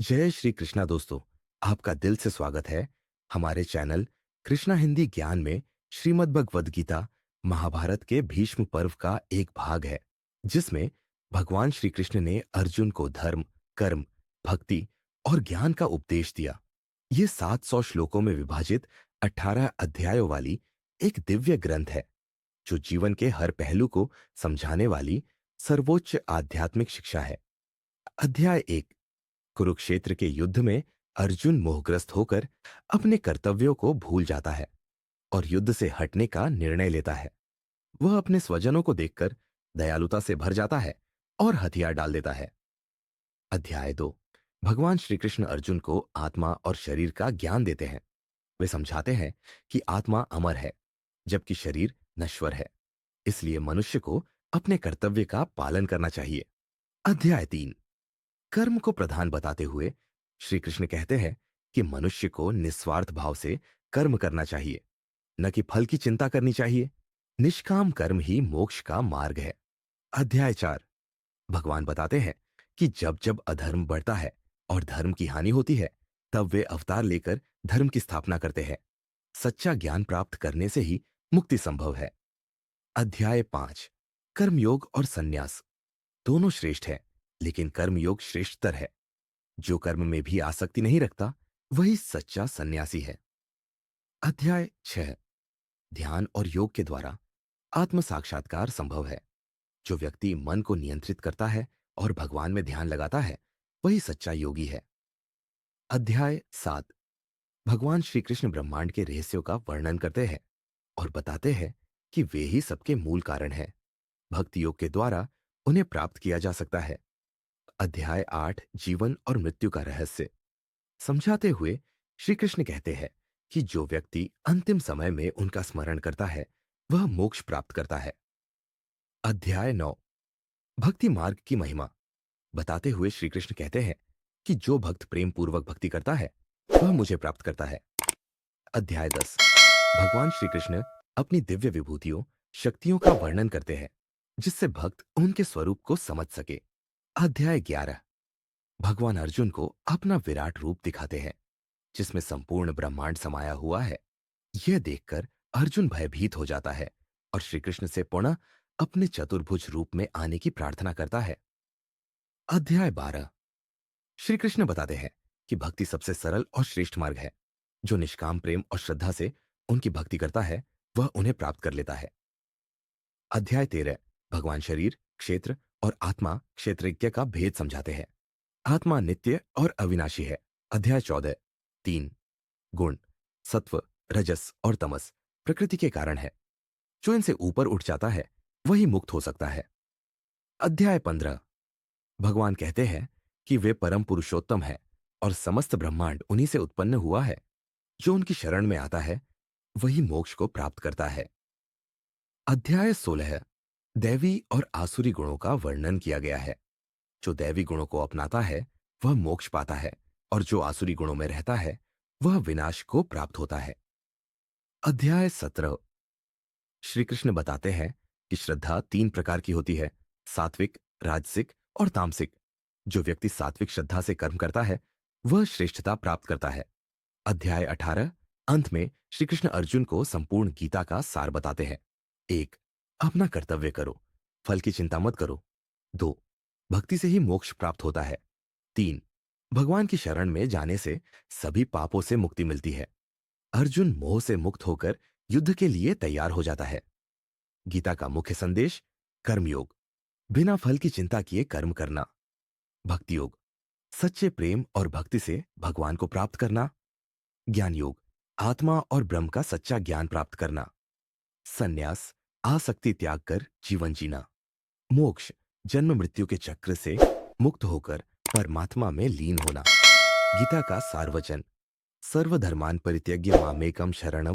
जय श्री कृष्णा दोस्तों। आपका दिल से स्वागत है हमारे चैनल कृष्णा हिंदी ज्ञान में। श्रीमद् भगवद गीता महाभारत के भीष्म पर्व का एक भाग है, जिसमें भगवान श्री कृष्ण ने अर्जुन को धर्म, कर्म, भक्ति और ज्ञान का उपदेश दिया। ये 700 श्लोकों में विभाजित 18 अध्यायों वाली एक दिव्य ग्रंथ है, जो जीवन के हर पहलू को समझाने वाली सर्वोच्च आध्यात्मिक शिक्षा है। अध्याय 1। कुरुक्षेत्र के युद्ध में अर्जुन मोहग्रस्त होकर अपने कर्तव्यों को भूल जाता है और युद्ध से हटने का निर्णय लेता है। वह अपने स्वजनों को देखकर दयालुता से भर जाता है और हथियार डाल देता है। अध्याय 2। भगवान श्री कृष्ण अर्जुन को आत्मा और शरीर का ज्ञान देते हैं। वे समझाते हैं कि आत्मा अमर है, जबकि शरीर नश्वर है। इसलिए मनुष्य को अपने कर्तव्य का पालन करना चाहिए। अध्याय 3। कर्म को प्रधान बताते हुए श्री कृष्ण कहते हैं कि मनुष्य को निस्वार्थ भाव से कर्म करना चाहिए, न कि फल की चिंता करनी चाहिए। निष्काम कर्म ही मोक्ष का मार्ग है। अध्याय 4। भगवान बताते हैं कि जब जब अधर्म बढ़ता है और धर्म की हानि होती है, तब वे अवतार लेकर धर्म की स्थापना करते हैं। सच्चा ज्ञान प्राप्त करने से ही मुक्ति संभव है। अध्याय 5। कर्मयोग और संन्यास दोनों श्रेष्ठ है, लेकिन कर्मयोग श्रेष्ठतर है। जो कर्म में भी आसक्ति नहीं रखता, वही सच्चा सन्यासी है। अध्याय 6। ध्यान और योग के द्वारा आत्म साक्षात्कार संभव है। जो व्यक्ति मन को नियंत्रित करता है और भगवान में ध्यान लगाता है, वही सच्चा योगी है। अध्याय 7। भगवान श्री कृष्ण ब्रह्मांड के रहस्यों का वर्णन करते हैं और बताते हैं कि वे ही सबके मूल कारण हैं। भक्ति योग के द्वारा उन्हें प्राप्त किया जा सकता है। अध्याय 8। जीवन और मृत्यु का रहस्य समझाते हुए श्री कृष्ण कहते हैं कि जो व्यक्ति अंतिम समय में उनका स्मरण करता है, वह मोक्ष प्राप्त करता है। अध्याय 9। भक्ति मार्ग की महिमा बताते हुए श्री कृष्ण कहते हैं कि जो भक्त प्रेम पूर्वक भक्ति करता है, वह मुझे प्राप्त करता है। अध्याय 10। भगवान श्री कृष्ण अपनी दिव्य विभूतियों, शक्तियों का वर्णन करते हैं, जिससे भक्त उनके स्वरूप को समझ सके। अध्याय 11। भगवान अर्जुन को अपना विराट रूप दिखाते हैं, जिसमें संपूर्ण ब्रह्मांड समाया हुआ है। यह देखकर अर्जुन भयभीत हो जाता है और श्री कृष्ण से पुनः अपने चतुर्भुज रूप में आने की प्रार्थना करता है। अध्याय 12। श्री कृष्ण बताते हैं कि भक्ति सबसे सरल और श्रेष्ठ मार्ग है। जो निष्काम प्रेम और श्रद्धा से उनकी भक्ति करता है, वह उन्हें प्राप्त कर लेता है। अध्याय 13। भगवान शरीर, क्षेत्र और आत्मा क्षेत्रज्ञ का भेद समझाते हैं। आत्मा नित्य और अविनाशी है। अध्याय 14। 3 गुण, सत्व, रजस और तमस प्रकृति के कारण है। जो इनसे ऊपर उठ जाता है, वही मुक्त हो सकता है। अध्याय 15। भगवान कहते हैं कि वे परम पुरुषोत्तम है और समस्त ब्रह्मांड उन्हीं से उत्पन्न हुआ है। जो उनकी शरण में आता है, वही मोक्ष को प्राप्त करता है। अध्याय 16। दैवी और आसुरी गुणों का वर्णन किया गया है। जो दैवी गुणों को अपनाता है, वह मोक्ष पाता है, और जो आसुरी गुणों में रहता है, वह विनाश को प्राप्त होता है। अध्याय 17। श्री कृष्ण बताते हैं कि श्रद्धा 3 प्रकार की होती है: सात्विक, राजसिक और तामसिक। जो व्यक्ति सात्विक श्रद्धा से कर्म करता है, वह श्रेष्ठता प्राप्त करता है। अध्याय 18। अंत में श्री कृष्ण अर्जुन को संपूर्ण गीता का सार बताते हैं। 1। अपना कर्तव्य करो, फल की चिंता मत करो। 2। भक्ति से ही मोक्ष प्राप्त होता है। 3। भगवान की शरण में जाने से सभी पापों से मुक्ति मिलती है। अर्जुन मोह से मुक्त होकर युद्ध के लिए तैयार हो जाता है। गीता का मुख्य संदेश: कर्मयोग, बिना फल की चिंता किए कर्म करना। भक्ति योग, सच्चे प्रेम और भक्ति से भगवान को प्राप्त करना। ज्ञान योग, आत्मा और ब्रह्म का सच्चा ज्ञान प्राप्त करना। संन्यास, आसक्ति त्याग कर जीवन जीना। मोक्ष, जन्म मृत्यु के चक्र से मुक्त होकर परमात्मा में लीन होना। गीता का सार वचन: सर्वधर्मान परित्यज्य मामेकम शरणम